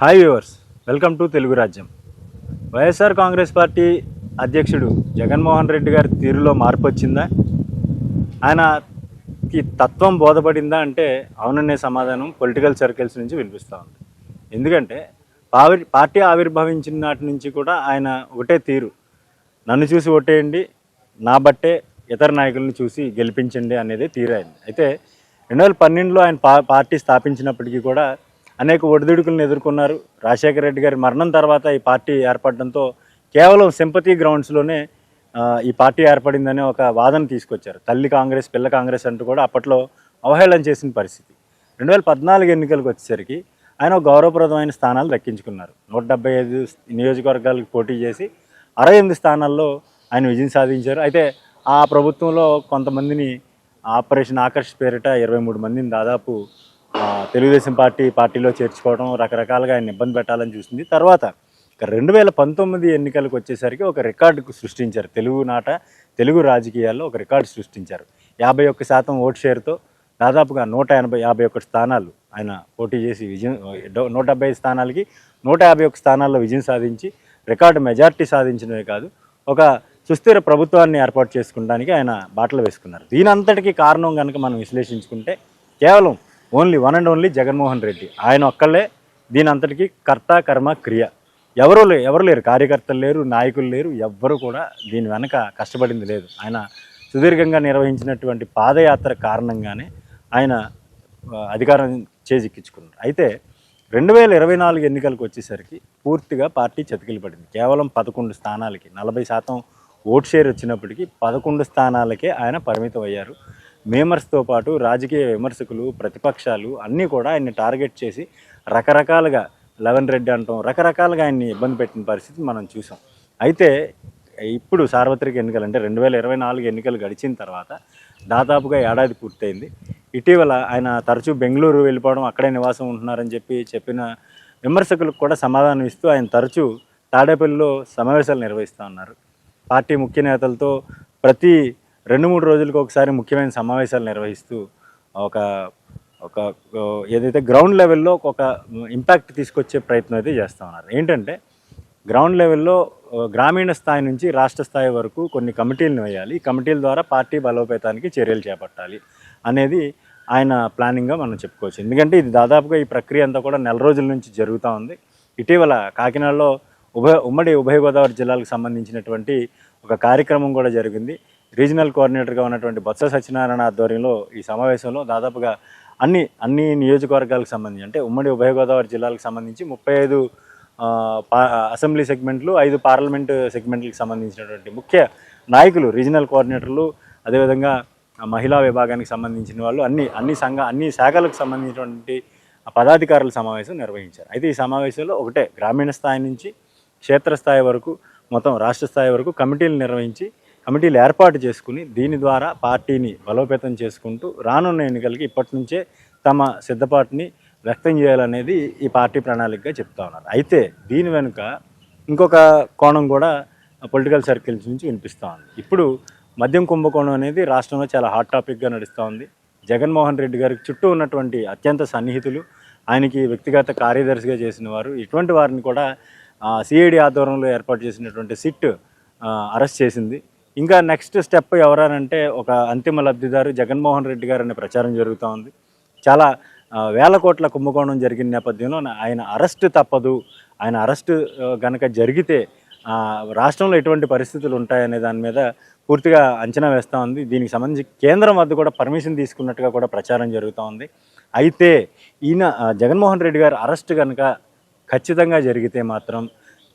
Hi viewers, welcome to Telugu రాజ్యం. YSR Congress party అధ్యక్షుడు జగన్మోహన్ రెడ్డి గారి తీరులో మార్పు వచ్చిందా? ఆయనకి తత్వం బోధపడిందా అంటే అవుననే సమాధానం పొలిటికల్ సర్కిల్స్ నుంచి వినిపిస్తూ ఉంది. ఎందుకంటే పార్టీ ఆవిర్భవించిన నాటి నుంచి కూడా ఆయన ఒకటే తీరు, నన్ను చూసి ఓటేయండి, నా బట్టే ఇతర నాయకులను చూసి గెలిపించండి అనేది తీరు అయింది. అయితే 2012లో ఆయన పార్టీ స్థాపించినప్పటికీ కూడా అనేక ఒడిదుడుకులను ఎదుర్కొన్నారు. రాజశేఖర రెడ్డి గారి మరణం తర్వాత ఈ పార్టీ ఏర్పడడంతో కేవలం సింపతి గ్రౌండ్స్లోనే ఈ పార్టీ ఏర్పడిందనే ఒక వాదన తీసుకొచ్చారు. తల్లి కాంగ్రెస్, పిల్ల కాంగ్రెస్ అంటూ కూడా అప్పట్లో అవహేళన చేసిన పరిస్థితి. 2014 ఎన్నికలకు వచ్చేసరికి ఆయన గౌరవప్రదమైన స్థానాలు దక్కించుకున్నారు. 175 నియోజకవర్గాలకు పోటీ చేసి 68 స్థానాల్లో ఆయన విజయం సాధించారు. అయితే ఆ ప్రభుత్వంలో కొంతమందిని ఆపరేషన్ ఆకర్ష్ పేరిట 23 మందిని దాదాపు తెలుగుదేశం పార్టీలో చేర్చుకోవడం, రకరకాలుగా ఆయన ఇబ్బంది పెట్టాలని చూసింది. తర్వాత 2019 ఎన్నికలకు వచ్చేసరికి ఒక రికార్డుకు సృష్టించారు. తెలుగు రాజకీయాల్లో ఒక రికార్డు సృష్టించారు. 51% ఓట్ షేర్తో దాదాపుగా 151 స్థానాలు ఆయన పోటీ చేసి విజయం, 175 స్థానాలకి 151 స్థానాల్లో విజయం సాధించి రికార్డు మెజార్టీ సాధించడమే కాదు, ఒక సుస్థిర ప్రభుత్వాన్ని ఏర్పాటు చేసుకోవడానికి ఆయన బాటలు వేసుకున్నారు. దీనంతటికీ కారణం కనుక మనం విశ్లేషించుకుంటే కేవలం one and only Jaganmohan Reddy. ఆయన ఒక్కళ్ళే దీని అంతటికీ కర్త, కర్మ, క్రియ. ఎవరు లేరు, కార్యకర్తలు లేరు, నాయకులు లేరు, ఎవ్వరూ కూడా దీని వెనక కష్టపడింది లేదు. ఆయన సుదీర్ఘంగా నిర్వహించినటువంటి పాదయాత్ర కారణంగానే ఆయన అధికారం చేజిక్కించుకున్నారు. అయితే 2024 ఎన్నికలకు వచ్చేసరికి పూర్తిగా పార్టీ చతికిలు పడింది. కేవలం 11 స్థానాలకి 40% ఓట్ షేర్ వచ్చినప్పటికీ 11 స్థానాలకే ఆయన పరిమితం అయ్యారు. మేమర్స్తో పాటు రాజకీయ విమర్శకులు, ప్రతిపక్షాలు అన్నీ కూడా ఆయన్ని టార్గెట్ చేసి రకరకాలుగా లెవెన్ రెడ్డి అంటాం, రకరకాలుగా ఆయన్ని ఇబ్బంది పెట్టిన పరిస్థితి మనం చూసాం. అయితే ఇప్పుడు సార్వత్రిక ఎన్నికలు అంటే 2024 ఎన్నికలు గడిచిన తర్వాత దాదాపుగా ఏడాది పూర్తయింది. ఇటీవల ఆయన తరచూ బెంగళూరు వెళ్ళిపోవడం, అక్కడే నివాసం ఉంటున్నారని చెప్పిన విమర్శకులకు కూడా సమాధానం ఇస్తూ ఆయన తరచూ తాడేపల్లిలో సమావేశాలు నిర్వహిస్తూ ఉన్నారు. పార్టీ ముఖ్య నేతలతో ప్రతి 2-3 రోజులకు ఒకసారి ముఖ్యమైన సమావేశాలు నిర్వహిస్తూ ఒక ఒక ఏదైతే గ్రౌండ్ లెవెల్లో ఒక ఇంపాక్ట్ తీసుకొచ్చే ప్రయత్నం అయితే చేస్తూ ఉన్నారు. ఏంటంటే గ్రౌండ్ లెవెల్లో గ్రామీణ స్థాయి నుంచి రాష్ట్ర స్థాయి వరకు కొన్ని కమిటీలను వేయాలి. ఈ కమిటీల ద్వారా పార్టీ బలోపేతానికి చర్యలు చేపట్టాలి అనేది ఆయన ప్లానింగ్గా మనం చెప్పుకోవచ్చు. ఎందుకంటే ఇది దాదాపుగా ఈ ప్రక్రియ అంతా కూడా నెల రోజుల నుంచి జరుగుతూ ఉంది. ఇటీవల కాకినాడలో ఉభయ గోదావరి జిల్లాలకు సంబంధించినటువంటి ఒక కార్యక్రమం కూడా జరిగింది. రీజనల్ కోఆర్డినేటర్గా ఉన్నటువంటి బొత్స సత్యనారాయణ ఆధ్వర్యంలో ఈ సమావేశంలో దాదాపుగా అన్ని నియోజకవర్గాలకు సంబంధించి, అంటే ఉమ్మడి ఉభయ గోదావరి జిల్లాలకు సంబంధించి 35 అసెంబ్లీ సెగ్మెంట్లు, 5 పార్లమెంటు సెగ్మెంట్లకు సంబంధించినటువంటి ముఖ్య నాయకులు, రీజనల్ కోఆర్డినేటర్లు, అదేవిధంగా మహిళా విభాగానికి సంబంధించిన వాళ్ళు, అన్ని శాఖలకు సంబంధించినటువంటి పదాధికారుల సమావేశం నిర్వహించారు. అయితే ఈ సమావేశంలో ఒకటే, గ్రామీణ స్థాయి నుంచి క్షేత్రస్థాయి వరకు మొత్తం రాష్ట్ర స్థాయి వరకు కమిటీలు ఏర్పాటు చేసుకుని దీని ద్వారా పార్టీని బలోపేతం చేసుకుంటూ రానున్న ఎన్నికలకి ఇప్పటి నుంచే తమ సిద్ధపాటుని వ్యక్తం చేయాలనేది ఈ పార్టీ ప్రణాళికగా చెప్తా ఉన్నారు. అయితే దీని వెనుక ఇంకొక కోణం కూడా పొలిటికల్ సర్కిల్స్ నుంచి వినిపిస్తూ ఉంది. ఇప్పుడు మద్యం కుంభకోణం అనేది రాష్ట్రంలో చాలా హాట్ టాపిక్గా నడుస్తూ ఉంది. జగన్మోహన్ రెడ్డి గారికి చుట్టూ ఉన్నటువంటి అత్యంత సన్నిహితులు, ఆయనకి వ్యక్తిగత కార్యదర్శిగా చేసిన వారు, ఇటువంటి వారిని కూడా సిఐడి ఆధ్వర్యంలో ఏర్పాటు చేసినటువంటి సిట్ అరెస్ట్ చేసింది. ఇంకా నెక్స్ట్ స్టెప్ ఎవరనంటే ఒక అంతిమ లబ్ధిదారు జగన్మోహన్ రెడ్డి గారు అనే ప్రచారం జరుగుతూ ఉంది. చాలా వేల కోట్ల కుంభకోణం జరిగిన నేపథ్యంలో ఆయన అరెస్ట్ తప్పదు. ఆయన అరెస్టు కనుక జరిగితే రాష్ట్రంలో ఎటువంటి పరిస్థితులు ఉంటాయనే దాని మీద పూర్తిగా అంచనా వేస్తూ ఉంది. దీనికి సంబంధించి కేంద్రం వద్ద కూడా పర్మిషన్ తీసుకున్నట్టుగా కూడా ప్రచారం జరుగుతూ ఉంది. అయితే ఈయన జగన్మోహన్ రెడ్డి గారు అరెస్ట్ కనుక ఖచ్చితంగా జరిగితే మాత్రం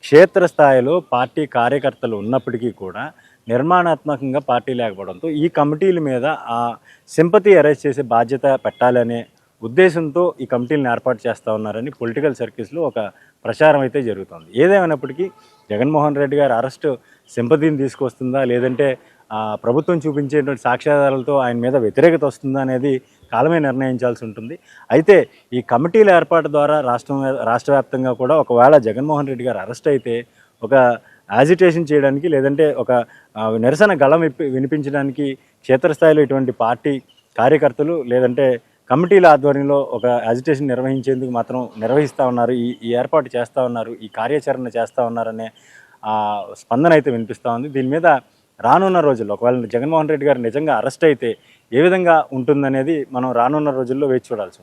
క్షేత్రస్థాయిలో పార్టీ కార్యకర్తలు ఉన్నప్పటికీ కూడా నిర్మాణాత్మకంగా పార్టీ లేకపోవడంతో ఈ కమిటీల మీద ఆ సింపతి అరెస్ట్ చేసే బాధ్యత పెట్టాలనే ఉద్దేశంతో ఈ కమిటీలను ఏర్పాటు చేస్తూ ఉన్నారని పొలిటికల్ సర్కిల్స్లో ఒక ప్రచారం అయితే జరుగుతుంది. ఏదేమైనప్పటికీ జగన్మోహన్ రెడ్డి గారి అరెస్టు సింపతిని తీసుకొస్తుందా, లేదంటే ప్రభుత్వం చూపించేటువంటి సాక్ష్యాధారాలతో ఆయన మీద వ్యతిరేకత వస్తుందా అనేది కాలమే నిర్ణయించాల్సి ఉంటుంది. అయితే ఈ కమిటీల ఏర్పాటు ద్వారా రాష్ట్ర వ్యాప్తంగా కూడా ఒకవేళ జగన్మోహన్ రెడ్డి గారు అరెస్ట్ అయితే ఒక యాజిటేషన్ చేయడానికి, లేదంటే ఒక నిరసన గళం వినిపించడానికి క్షేత్రస్థాయిలో ఇటువంటి పార్టీ కార్యకర్తలు, లేదంటే కమిటీల ఆధ్వర్యంలో ఒక యాజిటేషన్ నిర్వహించేందుకు మాత్రం నిర్వహిస్తూ ఉన్నారు, ఈ ఏర్పాటు చేస్తూ ఉన్నారు, ఈ కార్యాచరణ చేస్తూ ఉన్నారనే స్పందన అయితే వినిపిస్తూ ఉంది. దీని మీద రానున్న రోజుల్లో ఒకవేళ జగన్మోహన్ రెడ్డి గారు నిజంగా అరెస్ట్ అయితే ఏ విధంగా ఉంటుందనేది మనం రానున్న రోజుల్లో వేచి చూడాల్సి ఉంది.